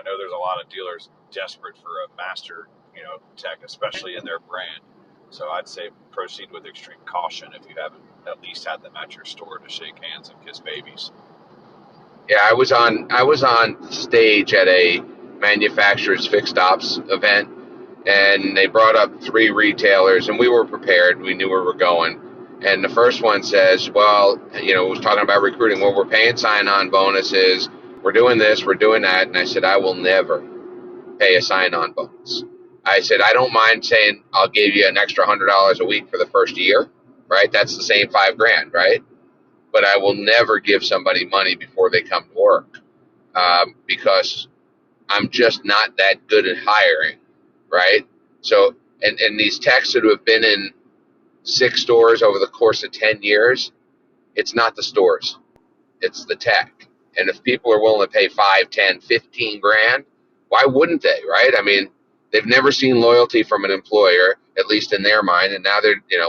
I know there's a lot of dealers desperate for a master, tech, especially in their brand. So I'd say proceed with extreme caution if you haven't at least had them at your store to shake hands and kiss babies. Yeah, I was on stage at a manufacturer's fixed ops event, and they brought up three retailers, and we were prepared. We knew where we were going. And the first one says, well, was talking about recruiting. Well, we're paying sign-on bonuses. We're doing this. We're doing that. And I said, I will never pay a sign-on bonus. I said, I don't mind saying I'll give you an extra $100 a week for the first year, right? That's the same $5,000, right? But I will never give somebody money before they come to work, because I'm just not that good at hiring, right? So, and these techs that have been in 6 stores over the course of 10 years, it's not the stores, it's the tech. And if people are willing to pay 5, 10, 15 grand, why wouldn't they, right? I mean, they've never seen loyalty from an employer, at least in their mind. And now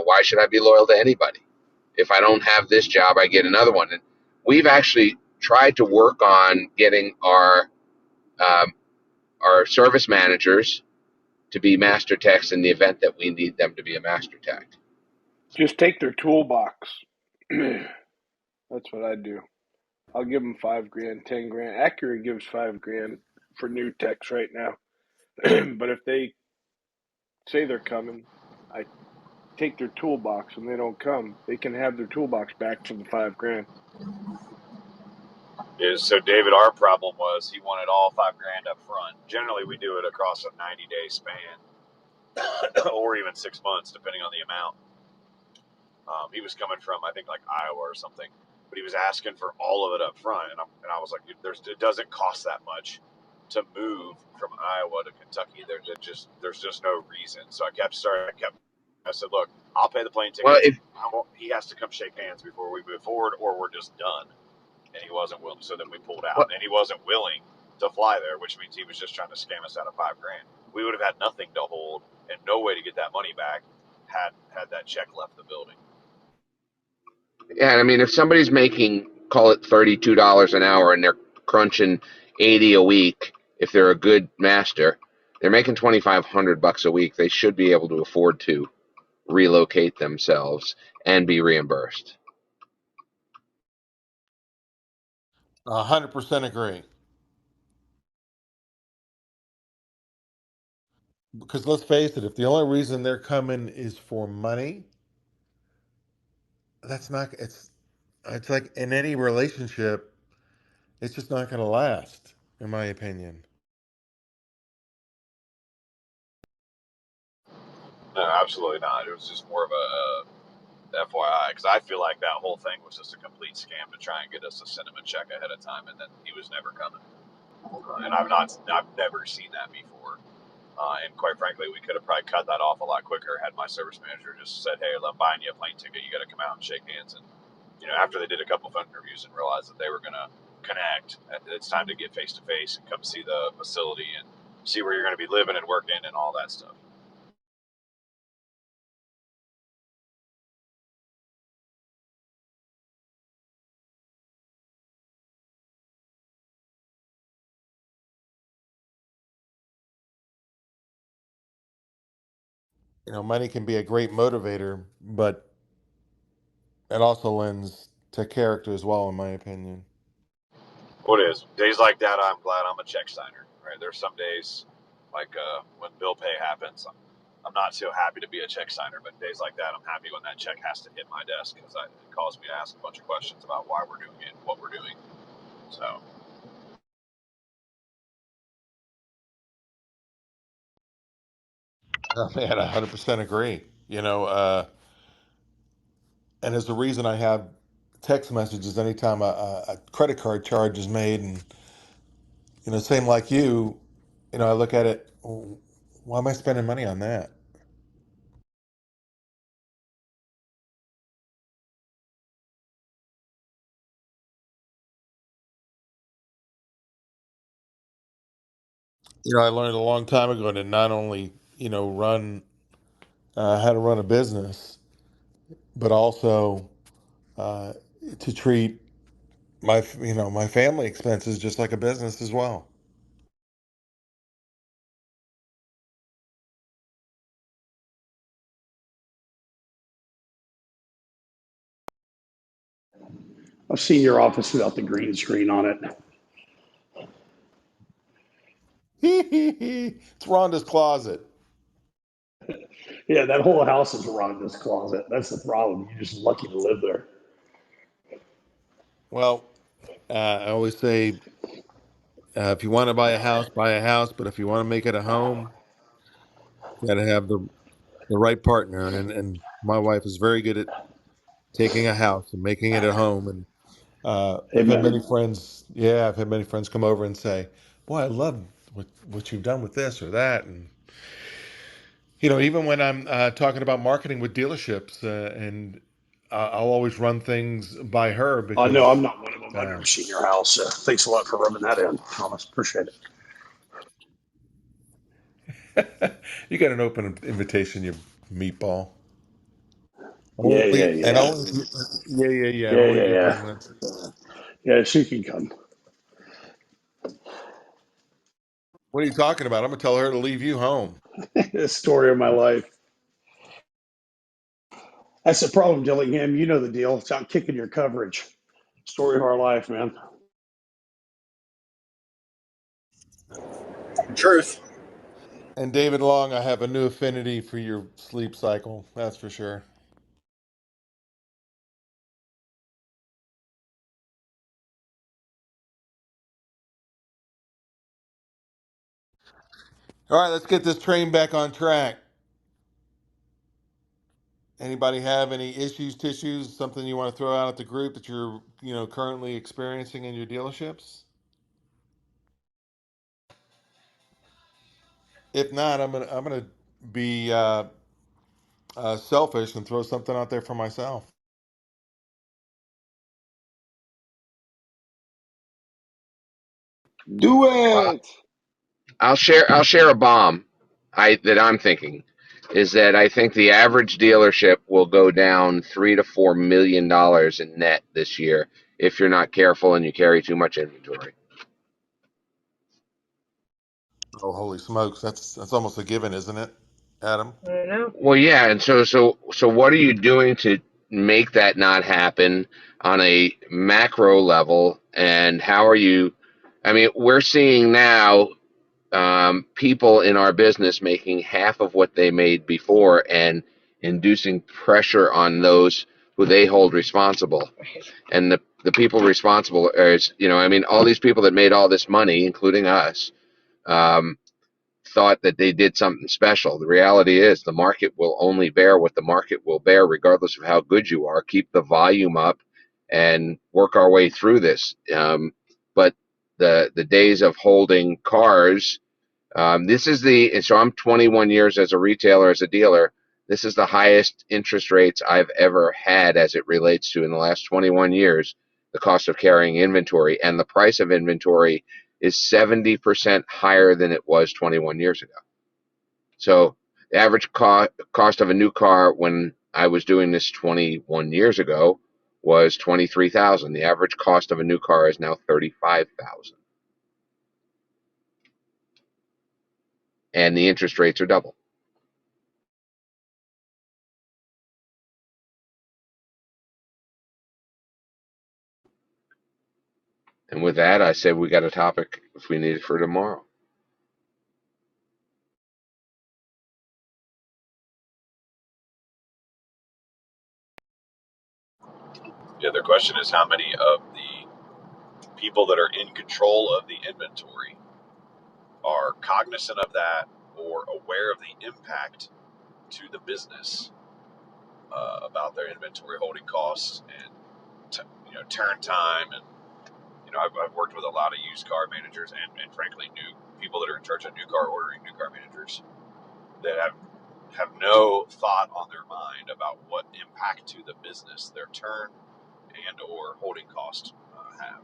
why should I be loyal to anybody? If I don't have this job, I get another one. And we've actually tried to work on getting um, our service managers to be master techs in the event that we need them to be a master tech. Just take their toolbox. That's what I do. I'll give them 5 grand, 10 grand. Acura gives 5 grand for new techs right now. But if they say they're coming, I take their toolbox and they don't come, they can have their toolbox back for the 5 grand. So David, our problem was he wanted all 5 grand up front. Generally, we do it across a 90-day span, or even 6 months, depending on the amount. He was coming from, I think, like Iowa or something, but he was asking for all of it up front, and I was like, it doesn't cost that much to move from Iowa to Kentucky. There's just no reason. So I said, look, I'll pay the plane ticket. Well, he has to come shake hands before we move forward, or we're just done. And he wasn't willing, so then we pulled out. And he wasn't willing to fly there, which means he was just trying to scam us out of 5 grand. We would have had nothing to hold and no way to get that money back had that check left the building. Yeah, I mean, if somebody's making, call it $32 an hour, and they're crunching 80 a week, if they're a good master, they're making $2,500 a week. They should be able to afford to relocate themselves and be reimbursed. 100% agree. Because let's face it, if the only reason they're coming is for money, that's not, it's like in any relationship, it's just not going to last, in my opinion. No, absolutely not. It was just more of a FYI, because I feel like that whole thing was just a complete scam to try and get us to send him a check ahead of time, and then he was never coming. And I've never seen that before. And quite frankly, we could have probably cut that off a lot quicker had my service manager just said, hey, I'm buying you a plane ticket. You got to come out and shake hands. And, after they did a couple phone interviews and realized that they were going to connect, it's time to get face to face and come see the facility and see where you're going to be living and working and all that stuff. Money can be a great motivator, but it also lends to character as well, in my opinion. What is days like that? I'm glad I'm a check signer. Right? There's some days like when bill pay happens, I'm not so happy to be a check signer. But days like that, I'm happy when that check has to hit my desk because it caused me to ask a bunch of questions about why we're doing it, what we're doing. So. Oh, man, I 100% agree. And as the reason I have text messages anytime a credit card charge is made, and same like you, I look at it, why am I spending money on that? I learned a long time ago to not only run how to run a business, but also uh, to treat my family expenses just like a business as well. I've seen your office without the green screen on it. It's Rhonda's closet. Yeah, that whole house is Rhonda's closet. That's the problem. You're just lucky to live there. Well, I always say if you want to buy a house, buy a house. But if you want to make it a home, you got to have the right partner. And my wife is very good at taking a house and making it a home. And I've had many Amen. friends. Yeah, I've had many friends come over and say, "Boy, I love what you've done with this or that." And even when I'm talking about marketing with dealerships, and I'll always run things by her No, I'm because not one of them. I've uh, never seen your house. Thanks a lot for rubbing that in, Thomas. Appreciate it. you got an open invitation, you meatball. Yeah, yeah, Only and yeah. only, yeah, yeah, yeah, and Yeah, only yeah, good yeah. friends. Yeah, she can come. What are you talking about? I'm gonna tell her to leave you home. The story of my life. That's the problem, Dillingham. You know the deal. It's out kicking your coverage. Story of our life, man. Truth. And David Long, I have a new affinity for your sleep cycle. That's for sure. All right, let's get this train back on track. Anybody have any issues, tissues, something you want to throw out at the group that you're, currently experiencing in your dealerships? If not, I'm gonna be selfish and throw something out there for myself. Do Well, it. I'll share a bomb that I'm thinking is that I think the average dealership will go down $3 to $4 million in net this year if you're not careful and you carry too much inventory. Oh, holy smokes! That's almost a given, isn't it, Adam? I know. Well, yeah, and so what are you doing to make that not happen on a macro level? And how are you? I mean, we're seeing now people in our business making half of what they made before and inducing pressure on those who they hold responsible. And the people responsible is, I mean, all these people that made all this money, including us, um, thought that they did something special. The reality is the market will only bear what the market will bear, regardless of how good you are. Keep the volume up and work our way through this. But the days of holding cars, this is so I'm 21 years as a retailer, as a dealer. This is the highest interest rates I've ever had as it relates to in the last 21 years, the cost of carrying inventory, and the price of inventory is 70% higher than it was 21 years ago. So the average cost of a new car when I was doing this 21 years ago was 23,000. The average cost of a new car is now 35,000, and the interest rates are double. And with that, I said we got a topic if we need it for tomorrow. The other question is how many of the people that are in control of the inventory are cognizant of that or aware of the impact to the business about their inventory holding costs and turn time. And I've worked with a lot of used car managers and frankly new people that are in charge of new car ordering, new car managers that have no thought on their mind about what impact to the business their turn and or holding cost have.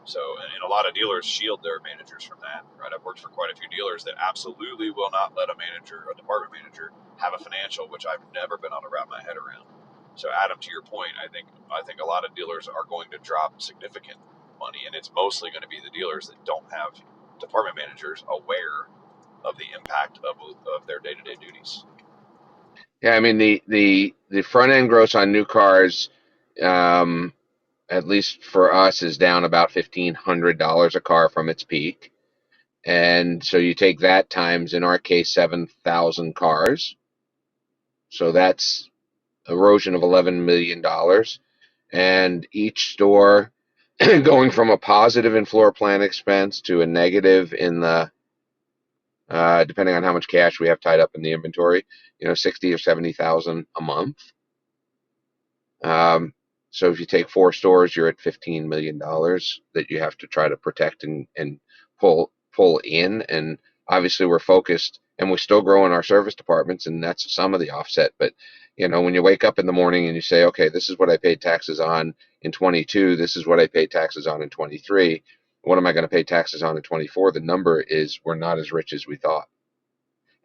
So, and a lot of dealers shield their managers from that, right? I've worked for quite a few dealers that absolutely will not let a department manager, have a financial, which I've never been able to wrap my head around. So, Adam, to your point, I think a lot of dealers are going to drop significant money, and it's mostly going to be the dealers that don't have department managers aware of the impact of their day-to-day duties. Yeah, I mean the front end gross on new cars, um, at least for us, is down about $1,500 a car from its peak. And so you take that times, in our case, 7,000 cars. So that's erosion of $11 million. And each store going from a positive in floor plan expense to a negative in the, depending on how much cash we have tied up in the inventory, 60 or 70,000 a month. So if you take 4 stores, you're at $15 million that you have to try to protect and pull in. And obviously we're focused, and we're still growing our service departments, and that's some of the offset. But when you wake up in the morning and you say, okay, this is what I paid taxes on in 22, this is what I paid taxes on in 23, what am I going to pay taxes on in 24? The number is, we're not as rich as we thought.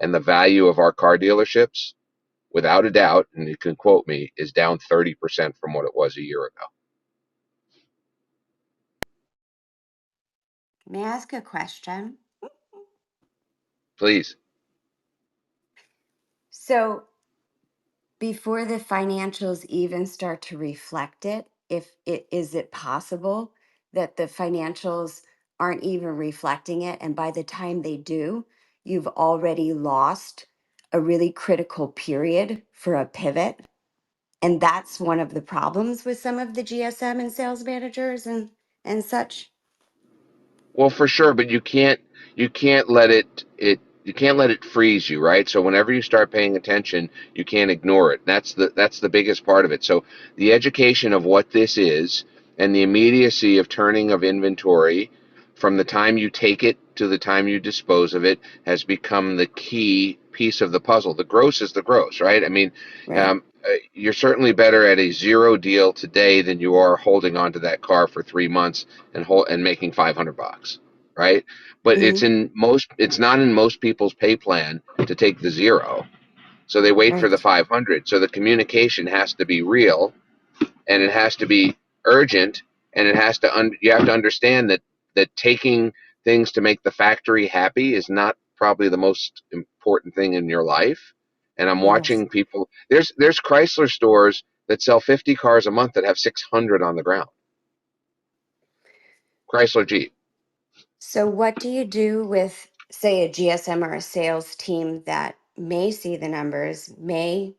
And the value of our car dealerships, without a doubt, and you can quote me, is down 30% from what it was a year ago. May I ask a question? Please. So before the financials even start to reflect it, is it possible that the financials aren't even reflecting it, and by the time they do, you've already lost a really critical period for a pivot? And that's one of the problems with some of the GSM and sales managers and such. Well, for sure, but you can't let it freeze you, right? So whenever you start paying attention, you can't ignore it. That's the biggest part of it. So the education of what this is, and the immediacy of turning of inventory from the time you take it to the time you dispose of it, has become the key piece of the puzzle. The gross is the gross, right? I mean, Right. you're certainly better at a zero deal today than you are holding onto that car for 3 months and making $500, right? But Hmm. it's not in most people's pay plan to take the zero, so they wait for the Right. 500. So the communication has to be real, and it has to be urgent, and you have to understand that taking things to make the factory happy is not probably the most important thing in your life. And I'm Yes. watching people. There's Chrysler stores that sell 50 cars a month that have 600 on the ground. Chrysler Jeep. So, what do you do with, say, a GSM or a sales team that may see the numbers, may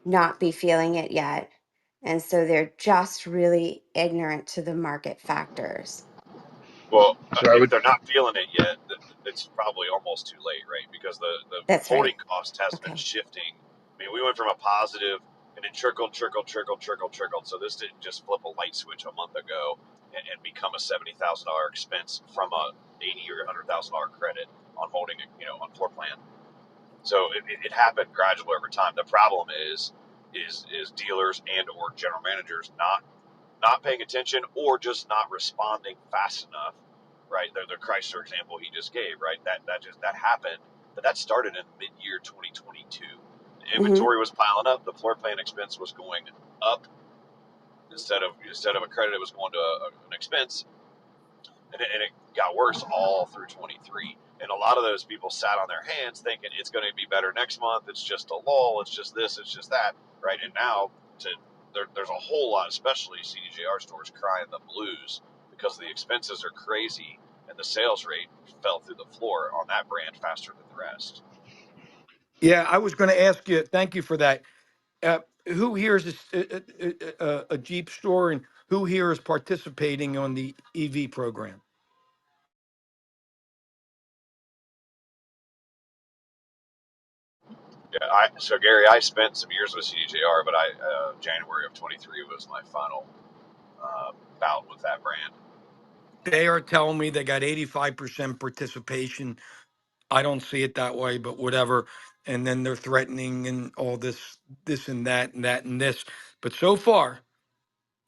not be feeling it yet, and so they're just really ignorant to the market factors? Well, So I if would. they're not feeling it yet, it's probably almost too late, right? Because the That's right. holding cost has been Okay. shifting. I mean, we went from a positive, and it trickled. So this didn't just flip a light switch a month ago and become a $70,000 expense from a 80 or $100,000 credit on holding, on floor plan. So it happened gradually over time. The problem is dealers and or general managers not paying attention or just not responding fast enough, right? The Chrysler example he just gave, right? That happened, but that started in mid-year 2022. The Mm-hmm. inventory was piling up. The floor plan expense was going up instead of a credit. It was going to an expense, and it got worse all through 23. And a lot of those people sat on their hands thinking it's going to be better next month. It's just a lull. It's just this. It's just that, right? And now there's a whole lot, especially CDJR stores, crying the blues because the expenses are crazy and the sales rate fell through the floor on that brand faster than the rest. Yeah, I was going to ask you. Thank you for that. Who here is a Jeep store, and who here is participating on the EV program? Yeah, so Gary, I spent some years with CDJR, but January of 23 was my final bout with that brand. They are telling me they got 85% participation. I don't see it that way, but whatever. And then they're threatening and all this and that and that and this. But so far,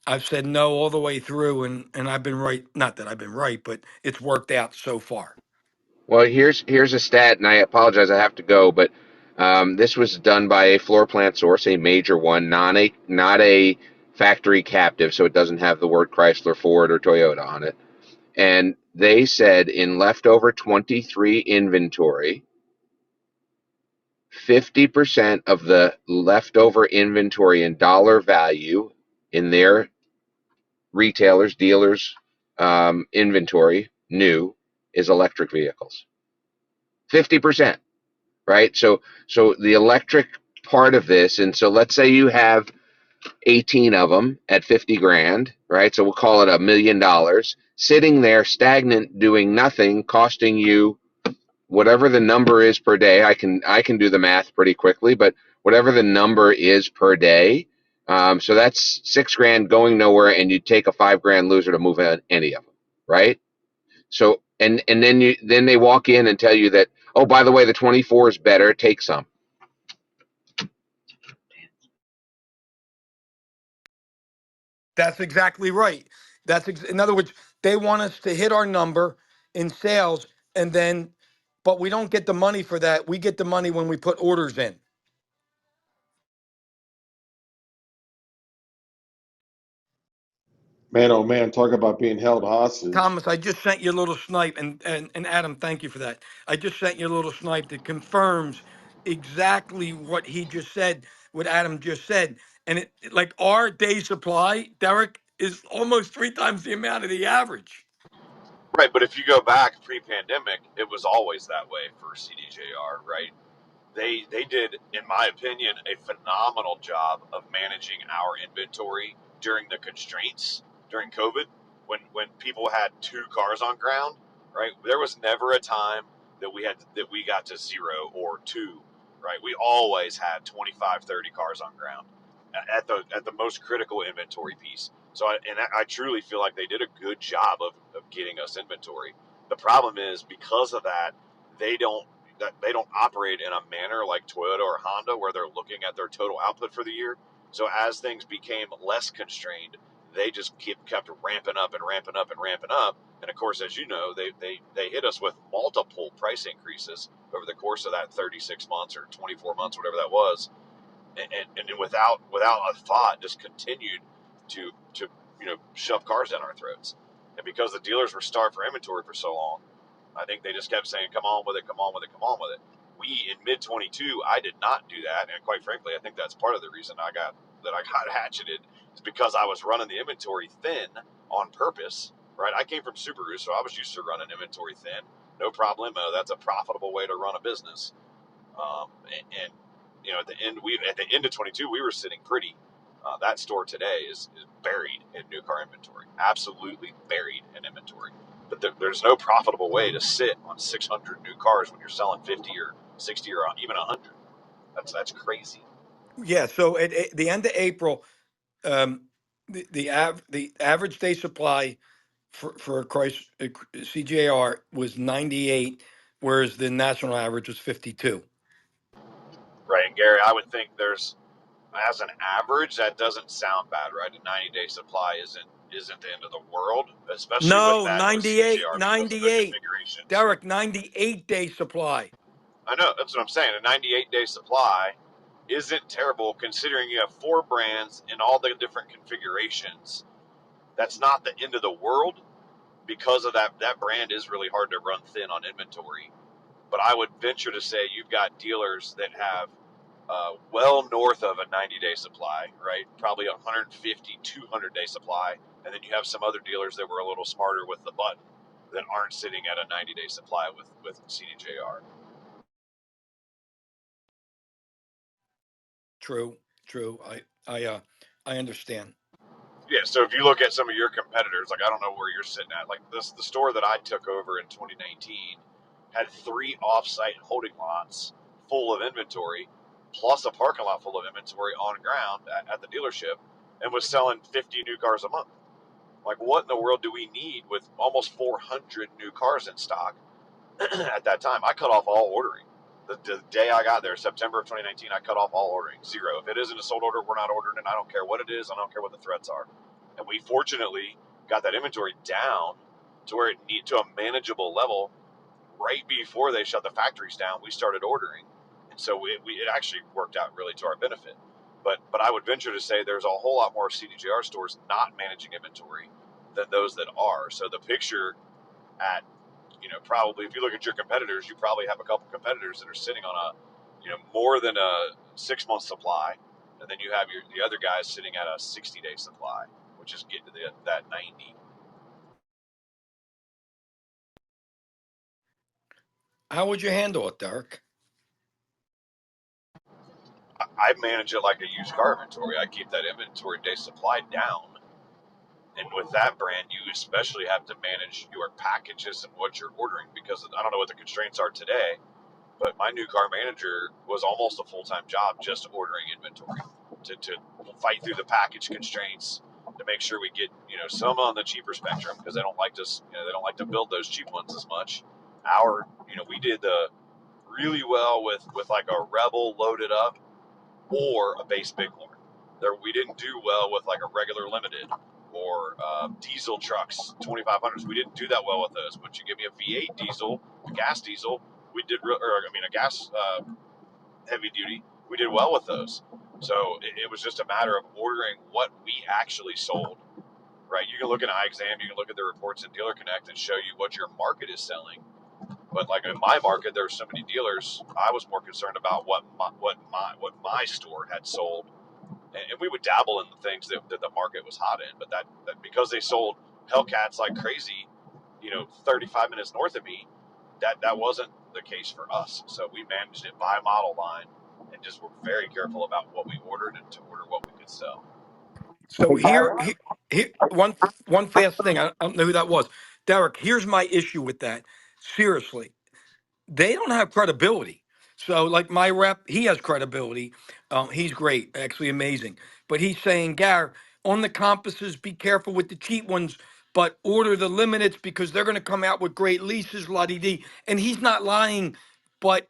I've said no all the way through, and I've been right. Not that I've been right, but it's worked out so far. Well, here's a stat, and I apologize, I have to go, but this was done by a floor plan source, a major one, not a factory captive, so it doesn't have the word Chrysler, Ford, or Toyota on it. And they said in leftover 23 inventory, 50% of the leftover inventory in dollar value in their retailers, dealers, inventory new is electric vehicles. 50%, right? So the electric part of this, and so let's say you have 18 of them at 50 grand, right? So we'll call it $1 million sitting there stagnant, doing nothing, costing you whatever the number is per day. I can do the math pretty quickly, but whatever the number is per day. So that's 6 grand going nowhere, and you take a 5 grand loser to move any of them, right? So and then they walk in and tell you that, oh, by the way, the 24 is better. Take some. That's exactly right. In other words, they want us to hit our number in sales, and then, but we don't get the money for that. We get the money when we put orders in. Man, oh man, talk about being held hostage. Thomas, I just sent you a little snipe, and Adam, thank you for that. I just sent you a little snipe that confirms exactly what he just said, what Adam just said. And like our day supply, Derek, is almost 3 times the amount of the average. Right, but if you go back pre-pandemic, it was always that way for CDJR, right? They did, in my opinion, a phenomenal job of managing our inventory during the constraints during COVID, when people had 2 cars on ground, right? There was never a time that we got to 0 or 2, right? We always had 25, 30 cars on ground at the most critical inventory piece. So I truly feel like they did a good job of getting us inventory. The problem is, because of that, they don't they don't operate in a manner like Toyota or Honda, where they're looking at their total output for the year. So as things became less constrained, they just kept ramping up and ramping up and ramping up. And of course, as you know, they hit us with multiple price increases over the course of that 36 months or 24 months, whatever that was, and without a thought, just continued to shove cars down our throats. And because the dealers were starved for inventory for so long, I think they just kept saying, "Come on with it, come on with it, come on with it." We in mid 22, I did not do that, and quite frankly, I think that's part of the reason I got hatcheted, is because I was running the inventory thin on purpose. Right? I came from Subaru, so I was used to running inventory thin. No problemo. That's a profitable way to run a business. And at the end of 22, we were sitting pretty. That store today is buried in new car inventory, absolutely buried in inventory. But there's no profitable way to sit on 600 new cars when you're selling 50 or 60 or even 100. That's crazy. Yeah. So at the end of April, um, the average day supply for CJR was 98, whereas the national average was 52. Right, and Gary, I would think there's, as an average, that doesn't sound bad, right? A 90-day supply isn't the end of the world, especially with No, that with 98, CJR because of the 98. configurations. Derek, 98-day supply. I know, that's what I'm saying. A 98-day supply isn't terrible considering you have 4 brands in all the different configurations. That's not the end of the world. Because of that brand is really hard to run thin on inventory. But I would venture to say you've got dealers that have well north of a 90-day supply, right? Probably 150, 200-day supply. And then you have some other dealers that were a little smarter with the button that aren't sitting at a 90-day supply with CDJR. True, true. I understand. Yeah, so if you look at some of your competitors, like I don't know where you're sitting at, like the store that I took over in 2019 had 3 off-site holding lots full of inventory, plus a parking lot full of inventory on ground at the dealership, and was selling 50 new cars a month. Like, what in the world do we need with almost 400 new cars in stock at that time? I cut off all ordering. The day I got there, September of 2019, I cut off all ordering. 0. If it isn't a sold order, we're not ordering it. I don't care what it is. I don't care what the threats are. And we fortunately got that inventory down to where it need to a manageable level. Right before they shut the factories down, we started ordering, and so it actually worked out really to our benefit. But I would venture to say there's a whole lot more CDJR stores not managing inventory than those that are. So the picture at, probably, if you look at your competitors, you probably have a couple competitors that are sitting on more than a 6-month supply, and then you have the other guys sitting at a 60-day supply, would just get to that 90. How would you handle it, Derrick? I manage it like a used car inventory. I keep that inventory day supply down. And with that brand, you especially have to manage your packages and what you're ordering, because I don't know what the constraints are today, but my new car manager was almost a full-time job just ordering inventory to fight through the package constraints, to make sure we get, some on the cheaper spectrum, because they don't like to, they don't like to build those cheap ones as much. We did the really well with like a Rebel loaded up or a base Bighorn. We didn't do well with like a regular limited or diesel trucks, 2500s. We didn't do that well with those. But you give me a V8 diesel, a gas diesel, we did, a gas heavy duty, we did well with those. So it was just a matter of ordering what we actually sold, right? You can look at iExam, you can look at the reports in Dealer Connect and show you what your market is selling. But like in my market, there were so many dealers. I was more concerned about what my store had sold, and we would dabble in the things that the market was hot in. But that because they sold Hellcats like crazy, 35 minutes north of me, that wasn't the case for us. So we managed it by model line, and just were very careful about what we ordered and to order what we could sell. So Hey, Gary. here one fast thing. I don't know who that was. Derrick, here's my issue with that. Seriously, they don't have credibility. So, like my rep, he has credibility. He's great, actually amazing. But he's saying, Gar, on the compasses, be careful with the cheap ones, but order the limiteds because they're going to come out with great leases, la di di. And he's not lying, but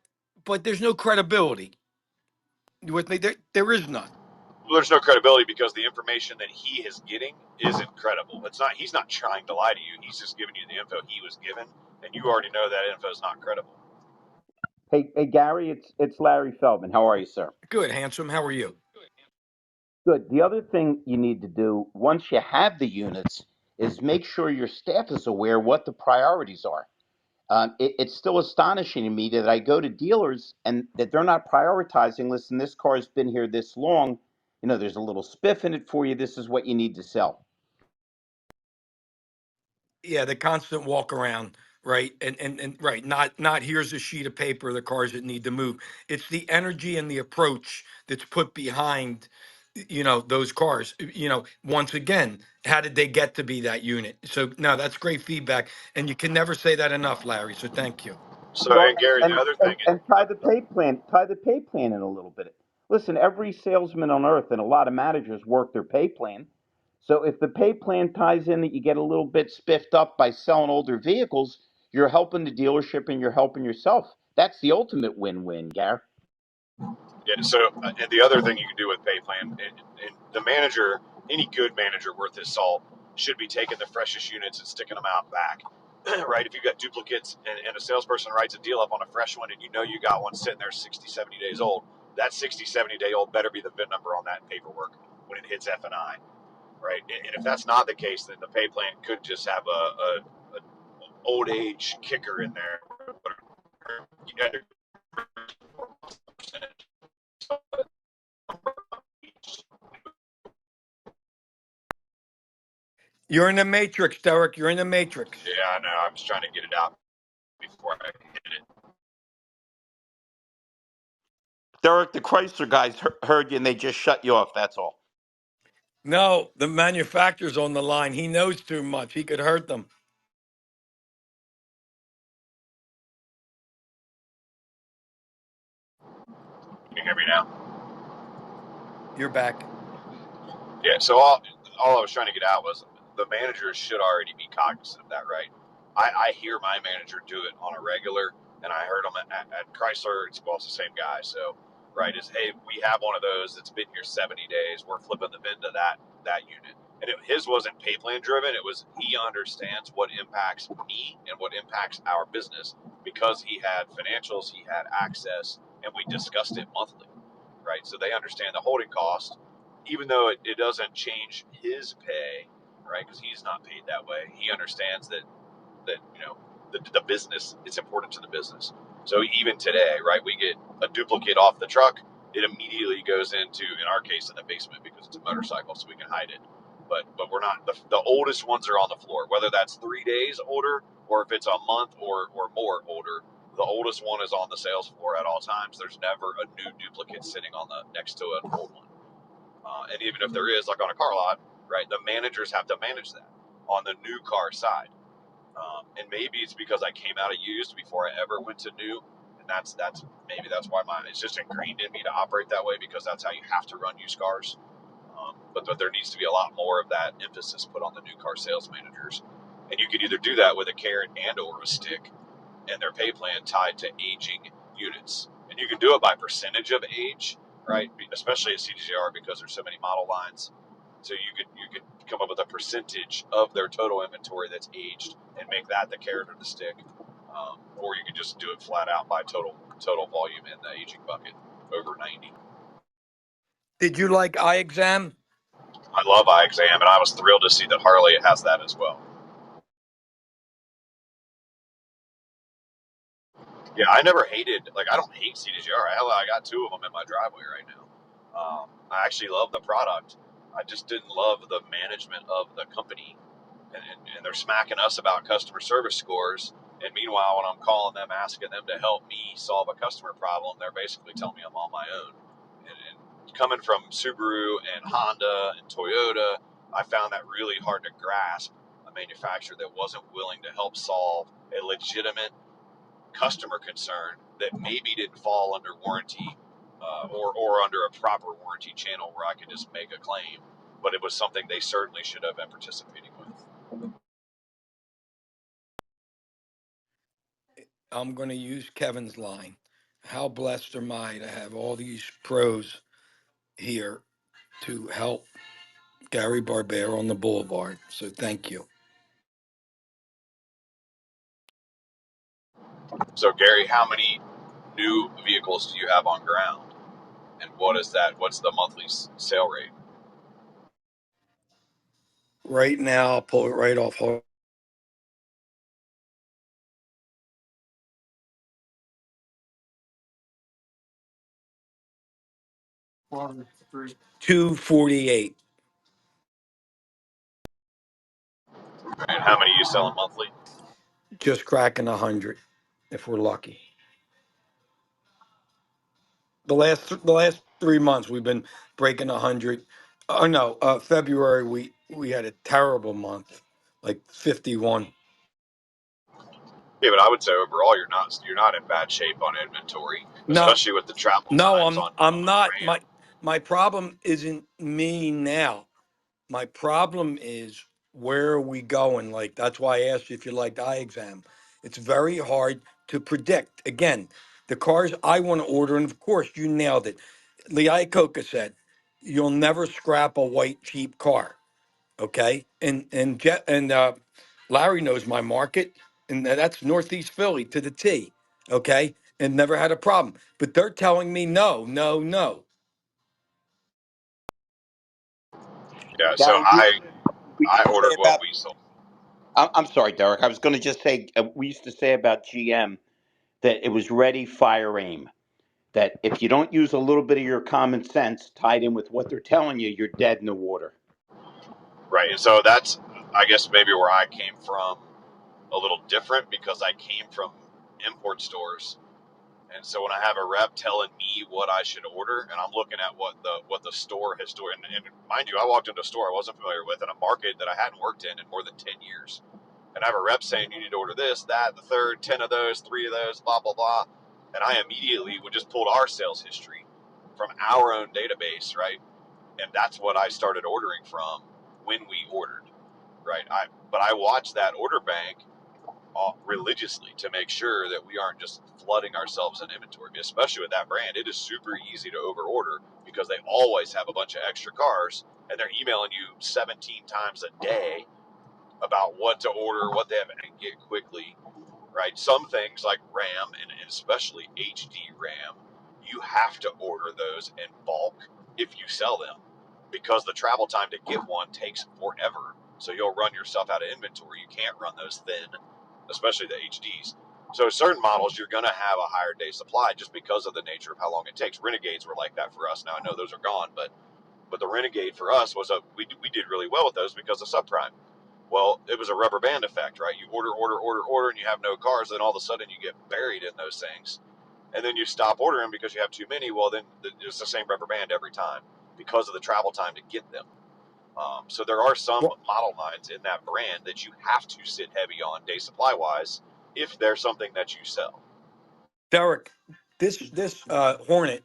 there's no credibility. You with me? There is none. Well, there's no credibility because the information that he is getting isn't credible. He's not trying to lie to you. He's just giving you the info he was given, and you already know that info is not credible. Hey, Gary. It's Larry Feldman. How are you, sir? Good, handsome. How are you? Good. The other thing you need to do once you have the units is make sure your staff is aware what the priorities are. It's still astonishing to me that I go to dealers and that they're not prioritizing. Listen, this car's been here this long. There's a little spiff in it for you. This is what you need to sell. Yeah, the constant walk around, right? And right, not here's a sheet of paper, the cars that need to move. It's the energy and the approach that's put behind, those cars. Once again, how did they get to be that unit? So no, that's great feedback. And you can never say that enough, Larry. So thank you. So, Well, and Gary, the and, other and, thing, and tie the pay plan in a little bit. Listen, every salesman on earth and a lot of managers work their pay plan. So if the pay plan ties in that you get a little bit spiffed up by selling older vehicles, you're helping the dealership and you're helping yourself. That's the ultimate win-win, Gar. yeah. So, and the other thing you can do with pay plan, and the manager, any good manager worth his salt, should be taking the freshest units and sticking them out back. Right? If you've got duplicates and a salesperson writes a deal up on a fresh one and you got one sitting there 60, 70 days old, that 60, 70-day old better be the VIN number on that paperwork when it hits F&I, right? And if that's not the case, then the pay plan could just have a old age kicker in there. You're in the matrix, Derek. You're in the matrix. Yeah, I know. I'm just trying to get it out before I hit it. Derek, the Chrysler guys heard you and they just shut you off. That's all. No, the manufacturer's on the line. He knows too much. He could hurt them. Can you hear me now? You're back. Yeah, so all I was trying to get out was the managers should already be cognizant of that, right? I hear my manager do it on a regular, and I heard him at Chrysler. It's the same guy. So, right, is hey, we have one of those that's been here 70 days. We're flipping the VIN to that unit. And his wasn't pay plan driven. It was he understands what impacts me and what impacts our business because he had financials, he had access, and we discussed it monthly, right? So they understand the holding cost even though it doesn't change his pay, right? Because he's not paid that way. He understands that the business, it's important to the business. So even today, right, we get a duplicate off the truck, it immediately goes into, in our case, in the basement because it's a motorcycle, so we can hide it. but we're not the oldest ones are on the floor. Whether that's 3 days older or if it's a month or more older, the oldest one is on the sales floor at all times. There's never a new duplicate sitting on the next to an old one. And even if there is, like on a car lot, right, the managers have to manage that on the new car side. And maybe it's because I came out of used before I ever went to new, and that's maybe that's why it's just ingrained in me to operate that way, because that's how you have to run used cars. But there needs to be a lot more of that emphasis put on the new car sales managers, and you can either do that with a carrot and or a stick, and their pay plan tied to aging units, and you can do it by percentage of age, right? Especially at CDJR because there's so many model lines. So you could come up with a percentage of their total inventory that's aged and make that the carrot or the stick, or you could just do it flat out by total volume in the aging bucket over 90. Did you like eye exam? I love eye exam, and I was thrilled to see that Harley has that as well. Yeah, I never hated, like, I don't hate CDJR. Hell, I got 2 of them in my driveway right now. I actually love the product. I just didn't love the management of the company. And they're smacking us about customer service scores. And meanwhile, when I'm calling them, asking them to help me solve a customer problem, they're basically telling me I'm on my own. And coming from Subaru and Honda and Toyota, I found that really hard to grasp, a manufacturer that wasn't willing to help solve a legitimate customer concern that maybe didn't fall under warranty, or under a proper warranty channel where I could just make a claim, but it was something they certainly should have been participating with. I'm going to use Kevin's line. How blessed am I to have all these pros here to help Gary Barbera on the boulevard. So thank you. So Gary, how many new vehicles do you have on ground, and what's the monthly sale rate? Right now, I'll pull it right off. 248. And how many are you selling monthly? Just cracking 100 if we're lucky. The last 3 months we've been breaking 100. Oh no, February we had a terrible month, like 51. Yeah, but I would say overall you're not in bad shape on inventory, No, especially with the travel no, times I'm on I'm a not. Ram. My problem isn't me now. My problem is where are we going? Like that's why I asked you if you liked eye exam. It's very hard to predict. Again, the cars I want to order, and of course you nailed it. Lee Iacocca said, "You'll never scrap a white cheap car." Okay, and Larry knows my market, and that's Northeast Philly to the T. Okay, and never had a problem. But they're telling me no, no, no. Yeah, so Gary, we I used to say ordered what about. we sold. I'm sorry, Derek. I was going to just say we used to say about GM that it was ready, fire, aim. That if you don't use a little bit of your common sense tied in with what they're telling you, you're dead in the water. Right, and so that's, I guess, maybe where I came from a little different, because I came from import stores. And so when I have a rep telling me what I should order, and I'm looking at what the store has stored, and mind you, I walked into a store I wasn't familiar with in a market that I hadn't worked in more than 10 years. And I have a rep saying you need to order this, that, the third, 10 of those, 3 of those, blah, blah, blah. And I immediately would just pull our sales history from our own database, right? And that's what I started ordering from when we ordered, right? But I watched that order bank religiously to make sure that we aren't just flooding ourselves in inventory, especially with that brand. It is super easy to overorder because they always have a bunch of extra cars, and they're emailing you 17 times a day about what to order, what they have, and get quickly, right? Some things like RAM, and especially HD RAM, you have to order those in bulk if you sell them, because the travel time to get one takes forever. So you'll run yourself out of inventory. You can't run those thin, especially the HDs. So certain models, you're going to have a higher day supply just because of the nature of how long it takes. Renegades were like that for us. Now I know those are gone, but But the Renegade for us was we did really well with those because of subprime. Well, it was a rubber band effect, right? You order, and you have no cars. Then all of a sudden you get buried in those things. And then you stop ordering because you have too many. Well, then it's the same rubber band every time because of the travel time to get them. So there are some Well, model lines in that brand that you have to sit heavy on day supply wise if there's something that you sell. Derek, this Hornet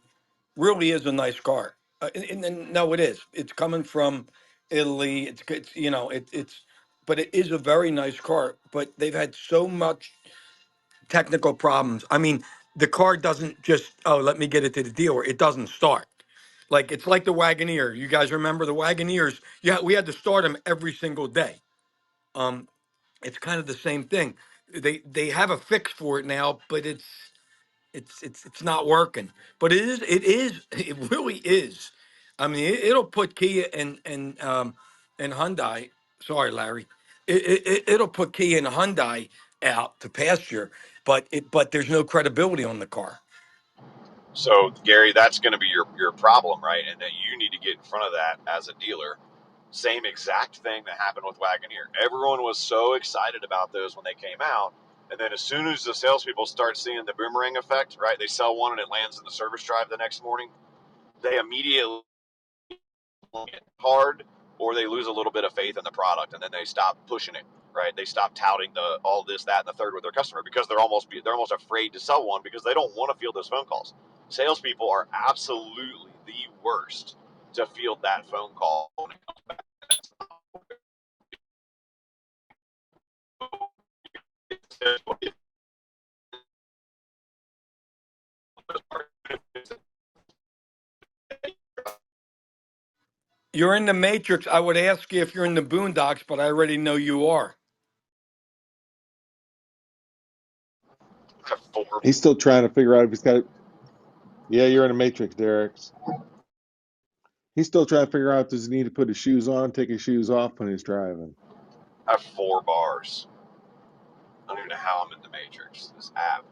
really is a nice car. And no, it is. It's coming from Italy. It's but it is a very nice car. But they've had so much technical problems. I mean, the car doesn't just, oh, let me get it to the dealer. It doesn't start. Like it's like the Wagoneer. You guys remember the Wagoneers? Yeah, we had to start them every single day. Um, it's kind of the same thing. They have a fix for it now, but it's not working. But it really is. I mean, it'll put Kia and Hyundai. Sorry, Larry. It'll put Kia and Hyundai out to pasture, but there's no credibility on the car. So, Gary, that's going to be your problem, right? And that you need to get in front of that as a dealer. Same exact thing that happened with Wagoneer. Everyone was so excited about those when they came out. And then as soon as the salespeople start seeing the boomerang effect, right, they sell one and it lands in the service drive the next morning, they immediately get hard or they lose a little bit of faith in the product and then they stop pushing it, right? They stop touting the all this, that, and the third with their customer because they're almost afraid to sell one because they don't want to field those phone calls. Salespeople are absolutely the worst to field that phone call when it comes back. You're in the Matrix. I would ask you if you're in the Boondocks, but I already know you are. He's still trying to figure out if he's got. Yeah, you're in a matrix, Derek. He's still trying to figure out does he need to put his shoes on, take his shoes off when he's driving. I have 4 bars. I don't even know how I'm in the matrix. This app.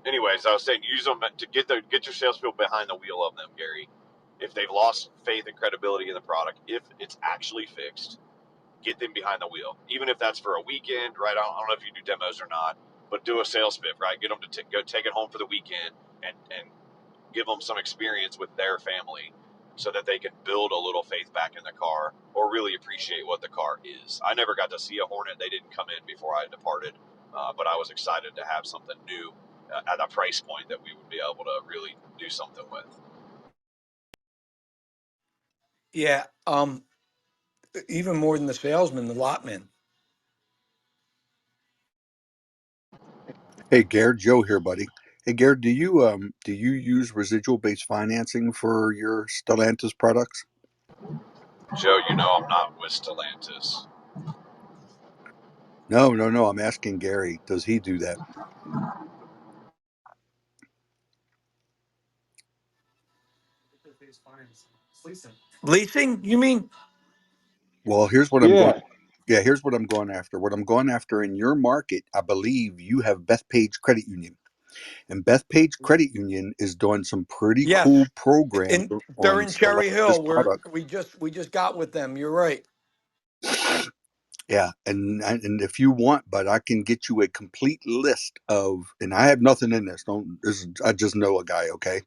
Anyways, I was saying use them to get your salespeople behind the wheel of them, Gary. If they've lost faith and credibility in the product, if it's actually fixed, get them behind the wheel. Even if that's for a weekend, right? I don't know if you do demos or not, but do a sales spiff, right? Get them to go take it home for the weekend and give them some experience with their family so that they can build a little faith back in the car or really appreciate what the car is. I never got to see a Hornet. They didn't come in before I departed, but I was excited to have something new at a price point that we would be able to really do something with. Yeah. Even more than the salesman, the lotman. Hey, Garrett, Joe here, buddy. Hey, Garrett, do you use residual based financing for your Stellantis products? Joe, you know I'm not with Stellantis. No, no, no. I'm asking Gary. Does he do that? Leasing, you mean? Well, here's what I'm going. Yeah. Yeah, here's what I'm going after. What I'm going after in your market, I believe you have Bethpage Credit Union, and Bethpage Credit Union is doing some pretty Yes. cool programs They're on in Cherry Stellantis Hill. product. We just got with them. You're right. Yeah, and if you want, but I can get you a complete list of, and I have nothing in this. Don't this is, I just know a guy. Okay,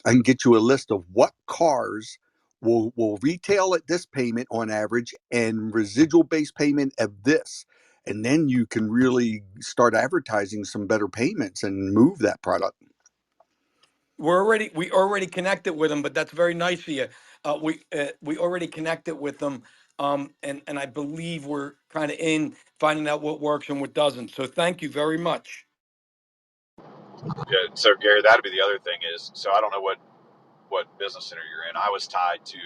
I can get you a list of what cars will retail at this payment on average and residual base payment of this, and then you can really start advertising some better payments and move that product. We already connected with them, but that's very nice of you. We already connected with them, and I believe we're kind of in finding out what works and what doesn't. So thank you very much. Yeah, so Gary, that'd be the other thing is, so I don't know what business center you're in. I was tied to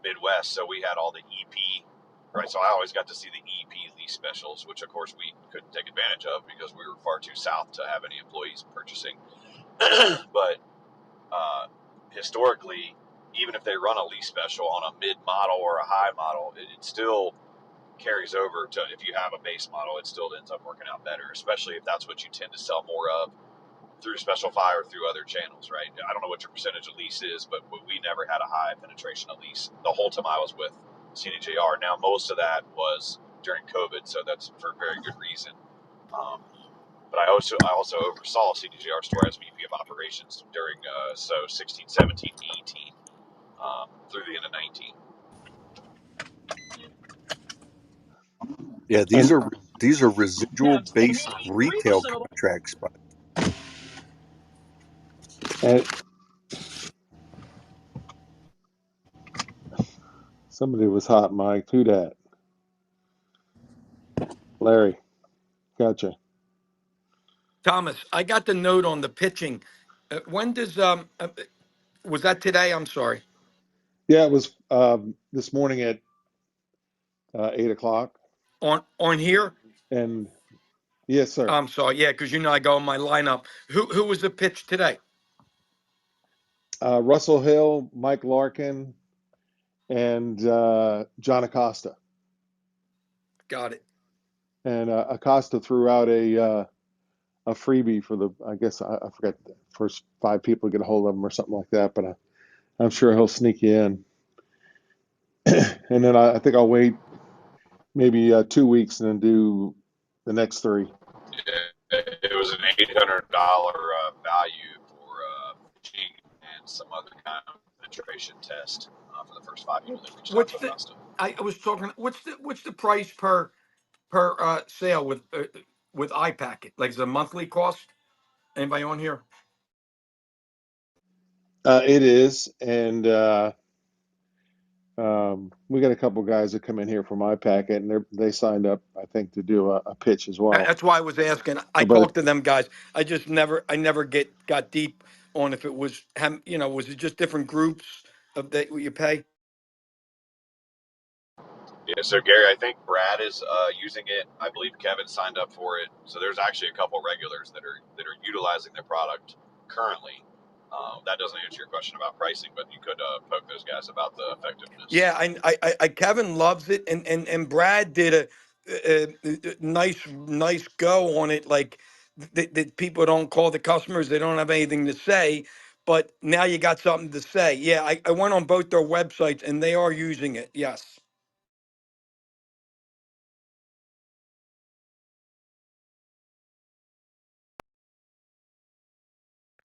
Midwest, so we had all the EP, right? So I always got to see the EP lease specials, which of course we couldn't take advantage of because we were far too south to have any employees purchasing. But historically, even if they run a lease special on a mid model or a high model, it still carries over to if you have a base model, it still ends up working out better, especially if that's what you tend to sell more of through Special Fire, through other channels, right? I don't know what your percentage of lease is, but we never had a high penetration of lease the whole time I was with CDJR. Now, most of that was during COVID, so that's for a very good reason. But I also oversaw CDJR store as VP of operations during 16, 17, 18 through the end of 19. Yeah, And these are residual based retail contracts, but and somebody was hot, Mike. Who that? Larry. Gotcha. Thomas, I got the note on the pitching. When does was that today? I'm sorry. Yeah, it was this morning at 8 o'clock. On here. And yes, sir. I'm sorry. Yeah, because I go in my lineup. Who was the pitch today? Russell Hill, Mike Larkin, and John Acosta. Got it. And Acosta threw out a freebie for the, I guess I forgot the first 5 people to get a hold of him or something like that, but I'm sure he'll sneak you in. And then I think I'll wait maybe 2 weeks and then do the next 3. It was an $800 value for pitching and some other kind of penetration test for the first 5 people that reached out What's to the? Acosta. I was talking. What's the price per sale with iPacket? Like, is it a monthly cost? Anybody on here? It is, and we got a couple guys that come in here for my packet, and they signed up, I think, to do a pitch as well. That's why I was asking. I So, but talked to them guys. I never got deep on if it was, was it just different groups of that you pay? Yeah, so Gary, I think Brad is using it. I believe Kevin signed up for it. So there's actually a couple regulars that are utilizing their product currently. That doesn't answer your question about pricing, but you could poke those guys about the effectiveness. Yeah, Kevin loves it, and Brad did a nice go on it. Like that people don't call the customers; they don't have anything to say. But now you got something to say. Yeah, I went on both their websites, and they are using it. Yes.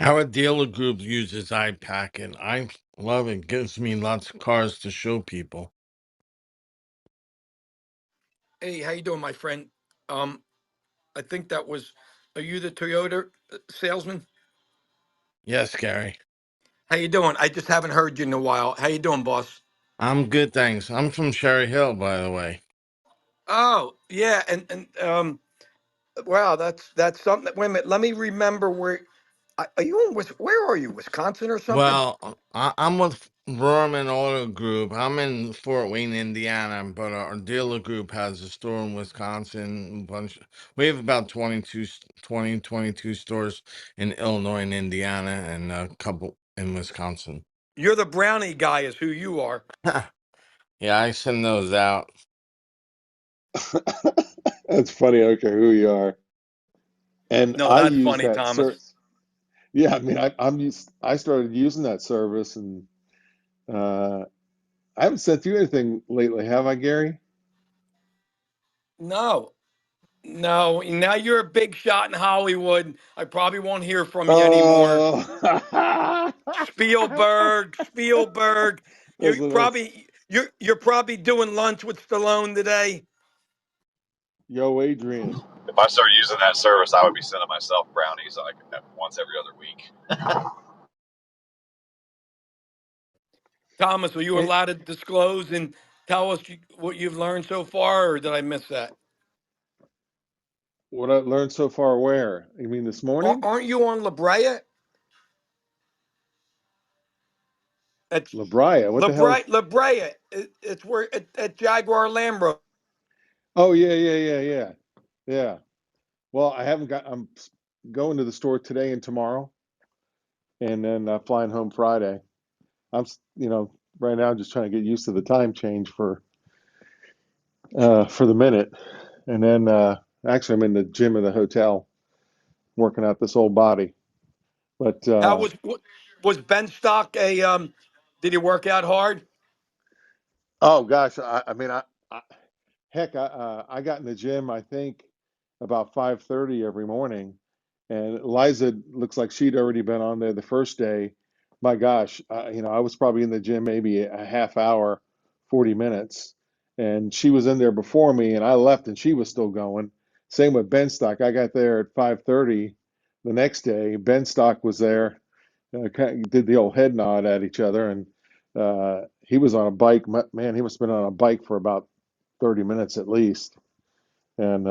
Our dealer group uses iPacket. I love it. Gives me lots of cars to show people. Hey, how you doing, my friend? I think that was. Are you the Toyota salesman? Yes, Gary. How you doing? I just haven't heard you in a while. How you doing, boss? I'm good, thanks. I'm from Cherry Hill, by the way. Oh, yeah, and wow, that's something. Wait a minute, let me remember where. Are you in? Where are you? Wisconsin or something? Well, I'm with Vermin Auto Group. I'm in Fort Wayne, Indiana, but our dealer group has a store in Wisconsin. We have about 22 stores in Illinois and Indiana, and a couple in Wisconsin. You're the brownie guy, is who you are. Yeah, I send those out. that's funny. Okay, who you are? And No, I that's use funny, that Thomas. Yeah, I mean, I'm used. I started using that service, and uh, I haven't sent you anything lately, have I, Gary? No, no. Now you're a big shot in Hollywood. I probably won't hear from you anymore. Oh, Spielberg. You listen, that's probably you're probably doing lunch with Stallone today. yo, Adrian. If I started using that service, I would be sending myself brownies like once every other week. Thomas, are you And allowed to disclose and tell us what you've learned so far, or did I miss that? what I learned so far, where? You mean this morning? Aren't you on La Brea? It's La Brea. What the hell's? La Brea. It's where at Jaguar Land Rover. Oh, yeah, yeah, yeah, yeah, yeah. Well, I haven't got. I'm going to the store today and tomorrow, and then flying home Friday. Right now just trying to get used to the time change for the minute. And then actually, I'm in the gym of the hotel working out this old body. But How was Ben Stock a did he work out hard? oh gosh, I heck, I got in the gym, I think, about 5:30 every morning, and Liza looks like she'd already been on there the first day. My gosh, I was probably in the gym maybe a half hour, 40 minutes, and she was in there before me, and I left, and she was still going. Same with Ben Stock. I got there at 5:30 the next day. Ben Stock was there, did the old head nod at each other, and he was on a bike. Man, he must have been on a bike for about 30 minutes at least. And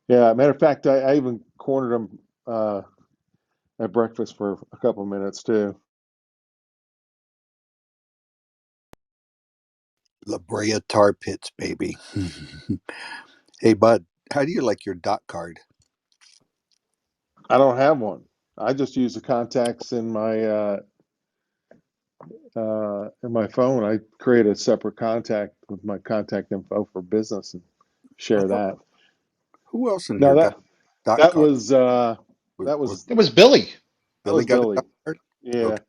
yeah, matter of fact, I even cornered him at breakfast for a couple minutes too. La Brea Tar Pits, baby. Hey, bud, how do you like your dot card? I don't have one. I just use the contacts in my phone. I create a separate contact with my contact info for business and share that. Who else in No, here got dot that card? was Was, that was was It was Billy. that Billy was got a Billy. dot card? Yeah. Okay,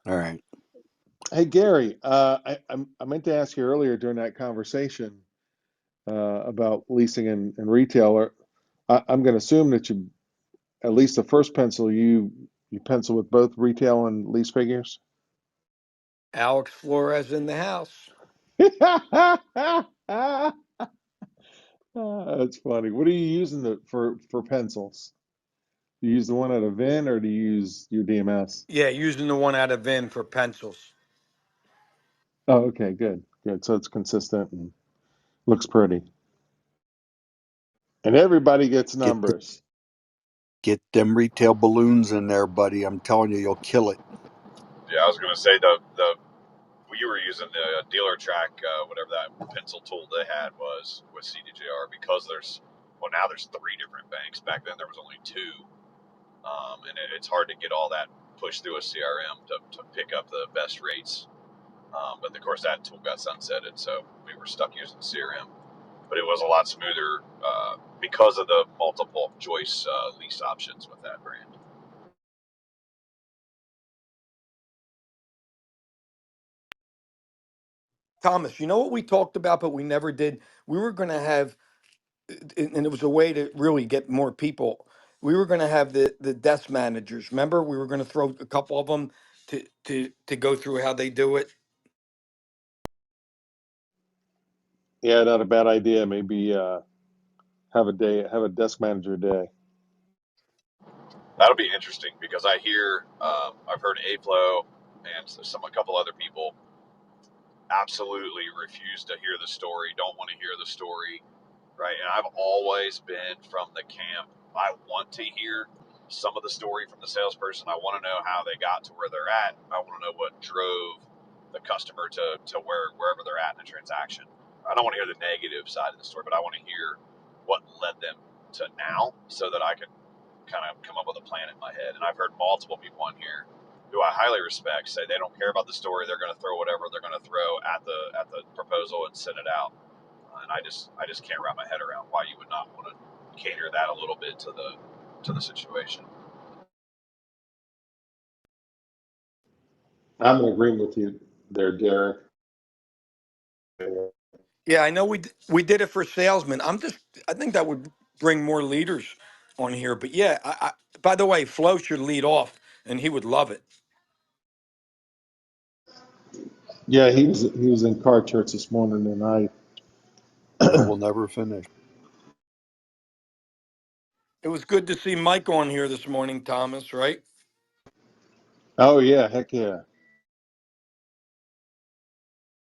all right. Hey Gary, I meant to ask you earlier during that conversation about leasing and retail. I'm going to assume that you at least the first pencil you pencil with both retail and lease figures. Alex Flores in the house. That's funny. What are you using for pencils? Do you use the one out of VIN or do you use your DMS? Yeah, using the one out of VIN for pencils. Oh, okay, good, good. So it's consistent and looks pretty, and everybody gets Get the, numbers. get them retail balloons in there, buddy. I'm telling you, you'll kill it. Yeah, I was going to say the you were using the dealer track, whatever that pencil tool they had was with CDJR because now there's three different banks. Back then there was only two, and it's hard to get all that pushed through a CRM to pick up the best rates. But of course that tool got sunsetted, so we were stuck using CRM. But it was a lot smoother because of the multiple choice lease options with that brand. Thomas, you know what we talked about, but we never did? We were going to have, and it was a way to really get more people. We were going to have the desk managers. Remember, we were going to throw a couple of them to go through how they do it. Yeah, not a bad idea. Maybe have a desk manager day. That'll be interesting because I've heard Aflo and a couple other people absolutely refuse to hear the story, don't want to hear the story, right? And I've always been from the camp. I want to hear some of the story from the salesperson. I want to know how they got to where they're at. I want to know what drove the customer to wherever they're at in the transaction. I don't want to hear the negative side of the story, but I want to hear what led them to now so that I can kind of come up with a plan in my head. And I've heard multiple people on here who I highly respect say they don't care about the story. They're going to throw whatever they're going to throw at the proposal and send it out. And I just can't wrap my head around why you would not want to cater that a little bit to the situation. I'm in agreement with you there, Derek. Yeah, I know we did it for salesmen. I think that would bring more leaders on here. But yeah, by the way, Flo should lead off, and he would love it. Yeah, he was in car church this morning, and That will never finish. It was good to see Mike on here this morning, Thomas. Right? oh yeah, heck yeah.